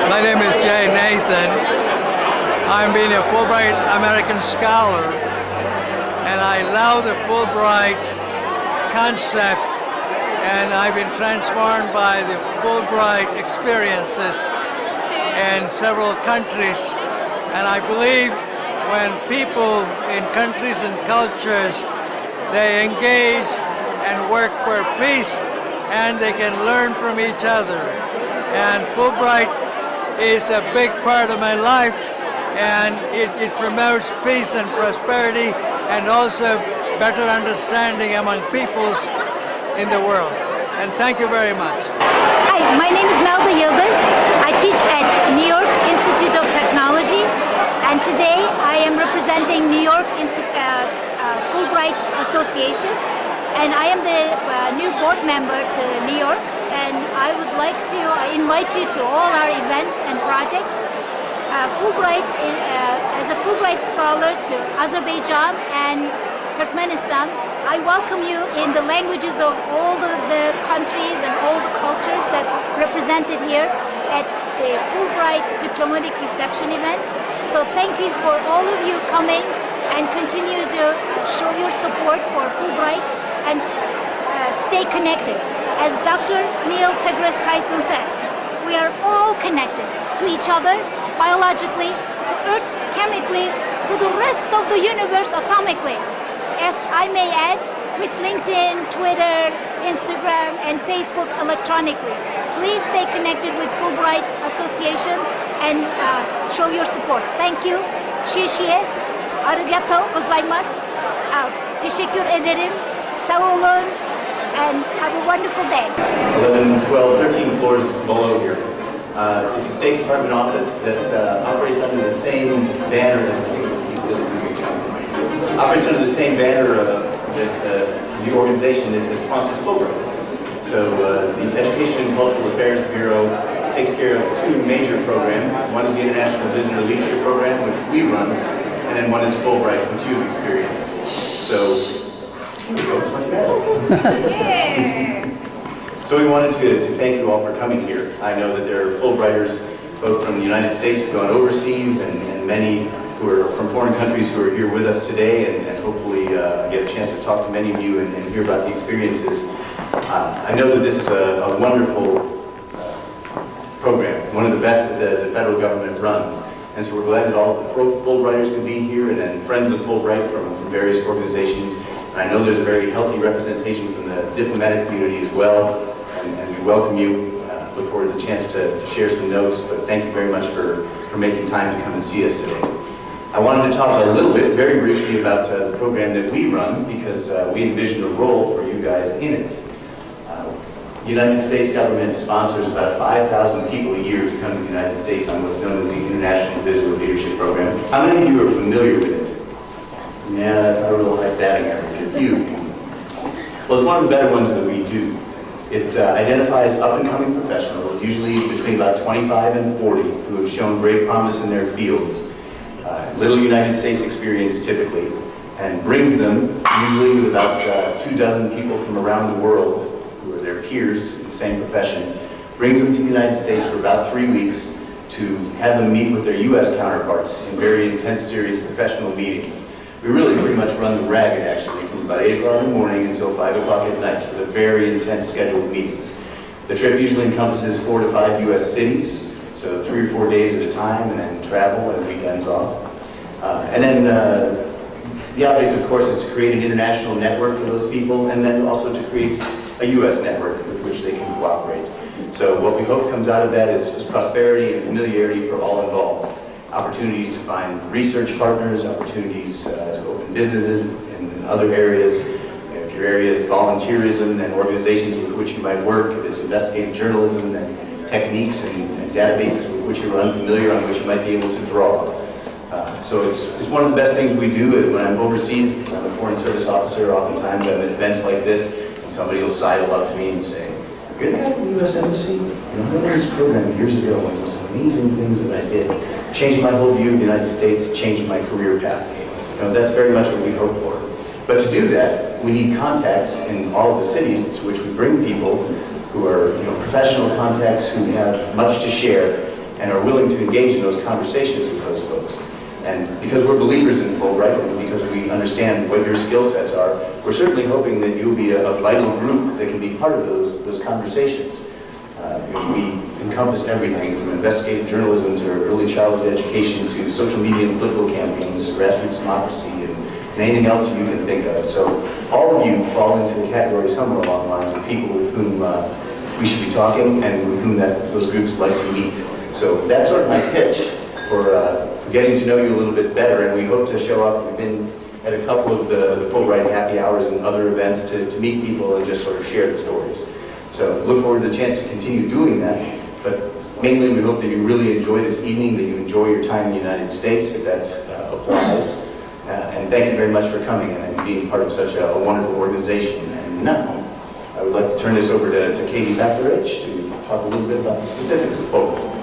My name is Jay Nathan. I'm being a Fulbright American Scholar, and I love the Fulbright concept, and I've been transformed by the Fulbright experiences in several countries. And I believe when people in countries and cultures, they engage and work for peace, and they can learn from each other. And Fulbright is a big part of my life, and it promotes peace and prosperity and also better understanding among peoples in the world. And thank you very much. Hi, my name is Melda Yıldız. I teach at New York Institute of Technology, and today I am representing New York Fulbright Association, and I am the new board member to New York, and I would like to invite you to all our events and projects. Fulbright, as a Fulbright scholar to Azerbaijan and Turkmenistan, I welcome you in the languages of all the countries and all the cultures that represented here at the Fulbright diplomatic reception event. So thank you for all of you coming and continue to show your support for Fulbright and stay connected. As Dr. Neil deGrasse Tyson says, we are all connected to each other biologically, to Earth chemically, to the rest of the universe atomically. If I may add, with LinkedIn, Twitter, Instagram, and Facebook electronically. Please stay connected with Fulbright Association and show your support. Thank you. Şişe, arigato gozaimasu. Teşekkür ederim. Sağ olun, and have a wonderful day. 11, 12, 13 floors below here. It's a State Department office that operates under the same banner as the organization that sponsors Fulbright. So the Education and Cultural Affairs Bureau takes care of two major programs. One is the International Visitor Leadership Program, which we run, and then one is Fulbright, which you've experienced. So, here we go, it's much better. So we wanted to thank you all for coming here. I know that there are Fulbrighters both from the United States who've gone overseas and many who are from foreign countries who are here with us today, and hopefully get a chance to talk to many of you and hear about the experiences. I know that this is a wonderful program, one of the best that the federal government runs. And so we're glad that all the Fulbrighters could be here, and then friends of Fulbright from various organizations. And I know there's a very healthy representation from the diplomatic community as well, and we welcome you. Look forward to the chance to share some notes, but thank you very much for making time to come and see us today. I wanted to talk a little bit, very briefly, about the program that we run, because we envision a role for you guys in it. The United States government sponsors about 5,000 people a year to come to the United States on what's known as the International Visitor Leadership Program. How many of you are familiar with it? Yeah, that's not a real high batting average. A few. Well, it's one of the better ones that we do. It identifies up-and-coming professionals, usually between about 25 and 40, who have shown great promise in their fields, little United States experience typically, and brings them, usually with about 24 people from around the world, who are their peers in the same profession, brings them to the United States for about 3 weeks to have them meet with their U.S. counterparts in very intense series of professional meetings. We really pretty much run them ragged, actually, from about 8 o'clock in the morning until 5 o'clock at night with a very intense schedule of meetings. The trip usually encompasses 4 to 5 U.S. cities, so 3 or 4 days at a time, and then travel and weekends off. And then the object, of course, is to create an international network for those people, and then also to create a U.S. network with which they can cooperate. So what we hope comes out of that is prosperity and familiarity for all involved. Opportunities to find research partners, opportunities to open businesses in other areas. If your area is volunteerism and organizations with which you might work, if it's investigative journalism, then techniques and databases with which you're unfamiliar, on which you might be able to draw. So it's one of the best things we do. When I'm overseas, I'm a foreign service officer, oftentimes I'm at events like this, and somebody will sidle up to me and say, "You're the guy from the U.S. Embassy? You know, I did this program years ago, one of the most amazing things that I did. Changed my whole view of the United States, changed my career path." You know, that's very much what we hope for. But to do that, we need contacts in all of the cities to which we bring people who are, professional contacts who have much to share and are willing to engage in those conversations with those folks. And because we're believers in Fulbright, and because we understand what your skill sets are, we're certainly hoping that you'll be a vital group that can be part of those conversations. We encompass everything from investigative journalism to early childhood education to social media and political campaigns, grassroots democracy, and anything else you can think of. So all of you fall into the category somewhere along the lines of people with whom we should be talking and with whom those groups would like to meet. So that's sort of my pitch for getting to know you a little bit better, and we hope to show up. We've been at a couple of the Fulbright happy hours and other events to meet people and just sort of share the stories. So look forward to the chance to continue doing that, but mainly we hope that you really enjoy this evening, that you enjoy your time in the United States, if that applies. And thank you very much for coming and being part of such a wonderful organization. And now, I would like to turn this over to Katie Backerich to talk a little bit about the specifics of Fulbright.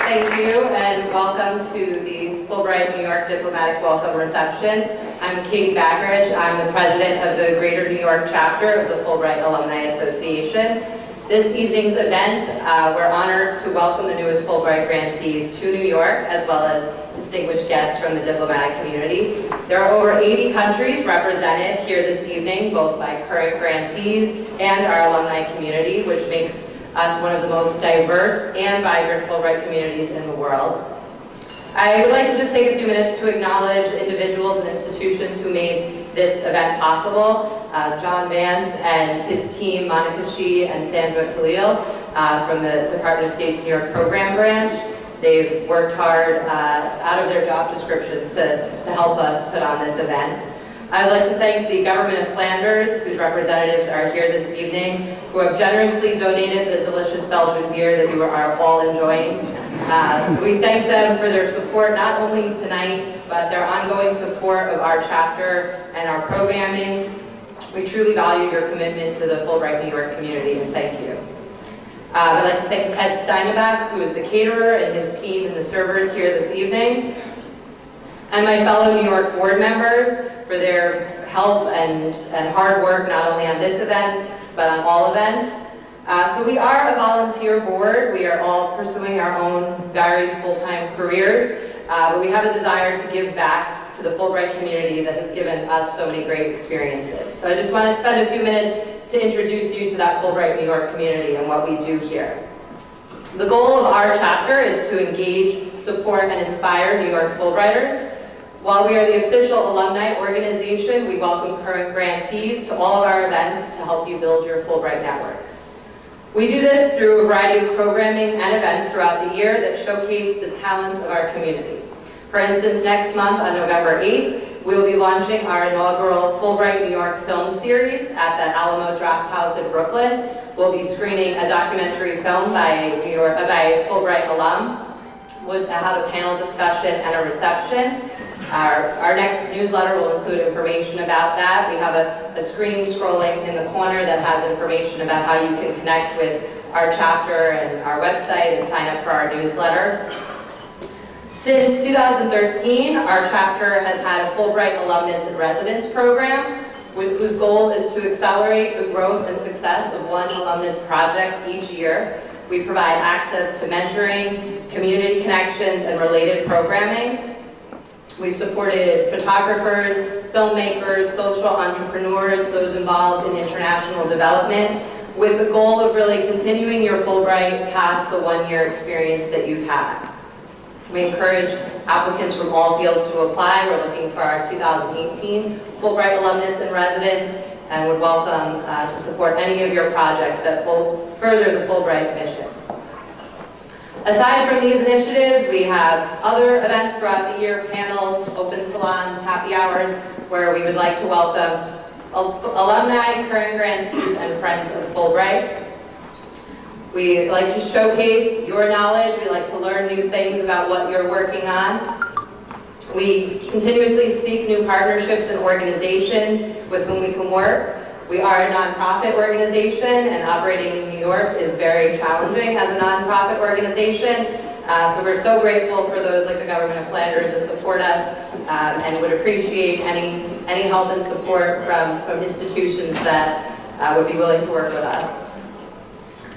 Thank you, and welcome to the Fulbright New York Diplomatic Welcome Reception. I'm Katie Backerich. I'm the president of the Greater New York chapter of the Fulbright Alumni Association. This evening's event, we're honored to welcome the newest Fulbright grantees to New York, as well as distinguished guests from the diplomatic community. There are over 80 countries represented here this evening, both by current grantees and our alumni community, which makes us one of the most diverse and vibrant Fulbright communities in the world. I would like to just take a few minutes to acknowledge individuals and institutions who made this event possible. John Vance and his team, Monica Shee and Sandra Khalil from the Department of State's New York Program Branch. They've worked hard out of their job descriptions to help us put on this event. I'd like to thank the government of Flanders, whose representatives are here this evening, who have generously donated the delicious Belgian beer that you are all enjoying. So we thank them for their support, not only tonight, but their ongoing support of our chapter and our programming. We truly value your commitment to the Fulbright New York community, and thank you. I'd like to thank Ted Steinebach, who is the caterer, and his team and the servers here this evening. And my fellow New York board members for their help and hard work, not only on this event, but on all events. So we are a volunteer board. We are all pursuing our own varied full-time careers, but we have a desire to give back to the Fulbright community that has given us so many great experiences. So I just want to spend a few minutes to introduce you to that Fulbright New York community and what we do here. The goal of our chapter is to engage, support, and inspire New York Fulbrighters. While we are the official alumni organization, we welcome current grantees to all of our events to help you build your Fulbright networks. We do this through a variety of programming and events throughout the year that showcase the talents of our community. For instance, next month on November 8th, we will be launching our inaugural Fulbright New York film series at the Alamo Drafthouse in Brooklyn. We'll be screening a documentary film by a Fulbright alum. We'll have a panel discussion and a reception. Our next newsletter will include information about that. We have a screen scrolling in the corner that has information about how you can connect with our chapter and our website and sign up for our newsletter. Since 2013, our chapter has had a Fulbright Alumnus in Residence program, whose goal is to accelerate the growth and success of one alumnus project each year. We provide access to mentoring, community connections, and related programming. We've supported photographers, filmmakers, social entrepreneurs, those involved in international development, with the goal of really continuing your Fulbright past the one-year experience that you've had. We encourage applicants from all fields to apply. We're looking for our 2018 Fulbright Alumnus in Residence and would welcome to support any of your projects that further the Fulbright mission. Aside from these initiatives, we have other events throughout the year, panels, open salons, happy hours, where we would like to welcome alumni, current grantees, and friends of Fulbright. We like to showcase your knowledge. We like to learn new things about what you're working on. We continuously seek new partnerships and organizations with whom we can work. We are a nonprofit organization, and operating in New York is very challenging as a nonprofit organization. So we're so grateful for those like the government of Flanders that support us and would appreciate any help and support from institutions that would be willing to work with us.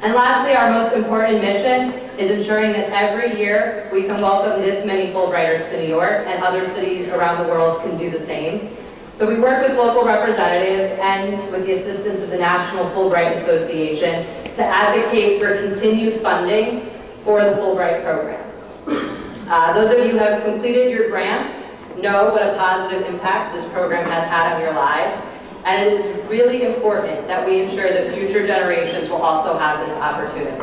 And lastly, our most important mission is ensuring that every year we can welcome this many Fulbrighters to New York, and other cities around the world can do the same. So we work with local representatives and with the assistance of the National Fulbright Association to advocate for continued funding for the Fulbright program. Those of you who have completed your grants know what a positive impact this program has had on your lives, and it is really important that we ensure that future generations will also have this opportunity.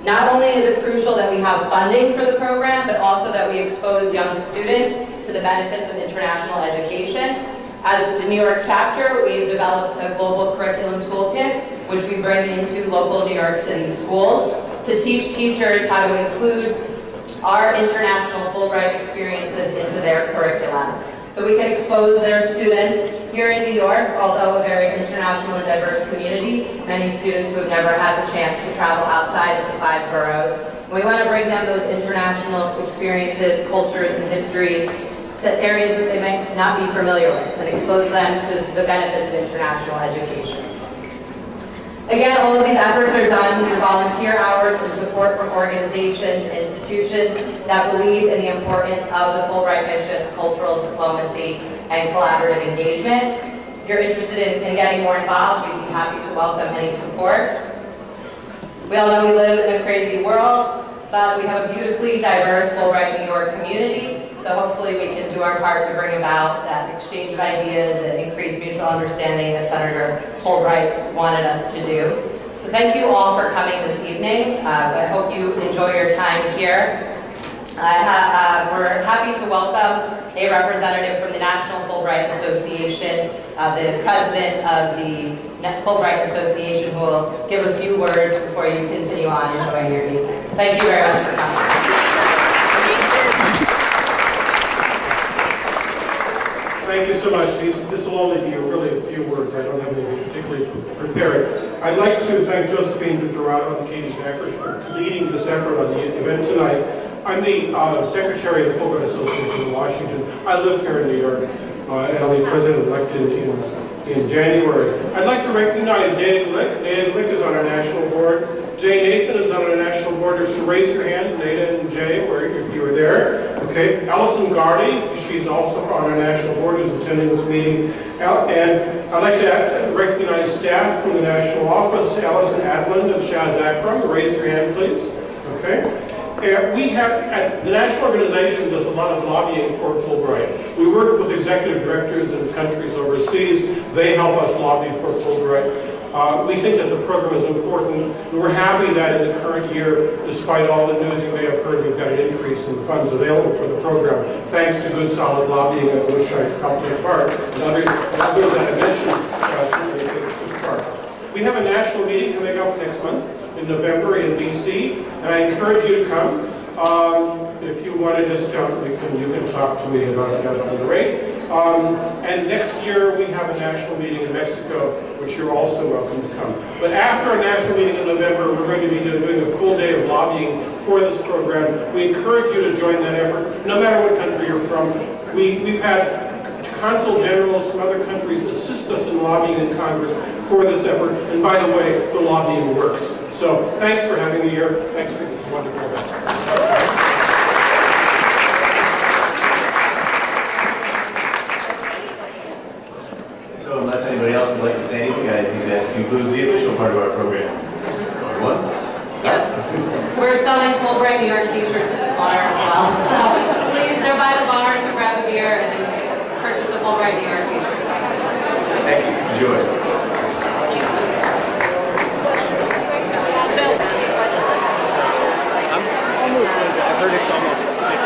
Not only is it crucial that we have funding for the program, but also that we expose young students to the benefits of international education. As the New York chapter, we've developed a global curriculum toolkit, which we bring into local New York City schools to teach teachers how to include our international Fulbright experiences into their curriculum. So we can expose their students here in New York, although a very international and diverse community, many students who have never had the chance to travel outside of the 5 boroughs. We want to bring them those international experiences, cultures, and histories to areas that they might not be familiar with, and expose them to the benefits of international education. Again, all of these efforts are done through volunteer hours and support from organizations and institutions that believe in the importance of the Fulbright mission, cultural diplomacy, and collaborative engagement. If you're interested in getting more involved, we'd be happy to welcome any support. We all know we live in a crazy world, but we have a beautifully diverse Fulbright New York community, so hopefully we can do our part to bring about that exchange of ideas and increase mutual understanding that Senator Fulbright wanted us to do. So thank you all for coming this evening. I hope you enjoy your time here. We're happy to welcome a representative from the National Fulbright Association, the president of the Fulbright Association, who will give a few words before you continue on enjoying your evening. So thank you very much for coming. Thank you so much. This will only be really a few words. I don't have anything particularly prepared. I'd like to thank Josephine Dorado and Katie Becker for leading this effort on the event tonight. I'm the secretary of the Fulbright Association in Washington. I live here in New York, and I'll be president-elect in January. I'd like to recognize Dana Glick. Dana Glick is on our national board. Jay Nathan is on our national board. You should raise your hands, Dana and Jay, if you were there. Okay. Allison Gardy, she's also on our national board, who's attending this meeting. And I'd like to recognize staff from the national office, Allison Adland and Shaz Akram. Raise your hand, please. Okay. We have, the national organization does a lot of lobbying for Fulbright. We work with executive directors in countries overseas. They help us lobby for Fulbright. We think that the program is important, and we're happy that in the current year, despite all the news you may have heard, we've got an increase in funds available for the program, thanks to good, solid lobbying, of which I helped take part, and others that I mentioned certainly took part. We have a national meeting coming up next month in November in DC, and I encourage you to come. If you want to just come, you can talk to me about it on the rate. And next year we have a national meeting in Mexico, which you're also welcome to come. But after our national meeting in November, we're going to be doing a full day of lobbying for this program. We encourage you to join that effort, no matter what country you're from. We've had consul generals from other countries assist us in lobbying in Congress for this effort. And by the way, the lobbying works. So thanks for having me here. Thanks for this wonderful event. So unless anybody else would like to say anything, I think that concludes the official part of our program. Everyone? Yes. We're selling Fulbright New York t-shirts at the bar as well. So please, they're by the bar, so grab a beer and then purchase a Fulbright New York t-shirt. Thank you. Enjoy. I've heard it's almost 50%, 50%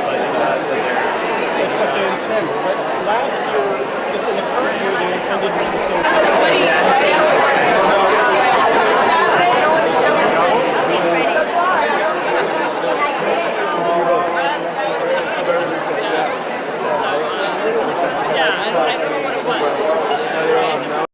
budget cut for their. That's what they intended. But last year, in the current year, they intended to do Yeah,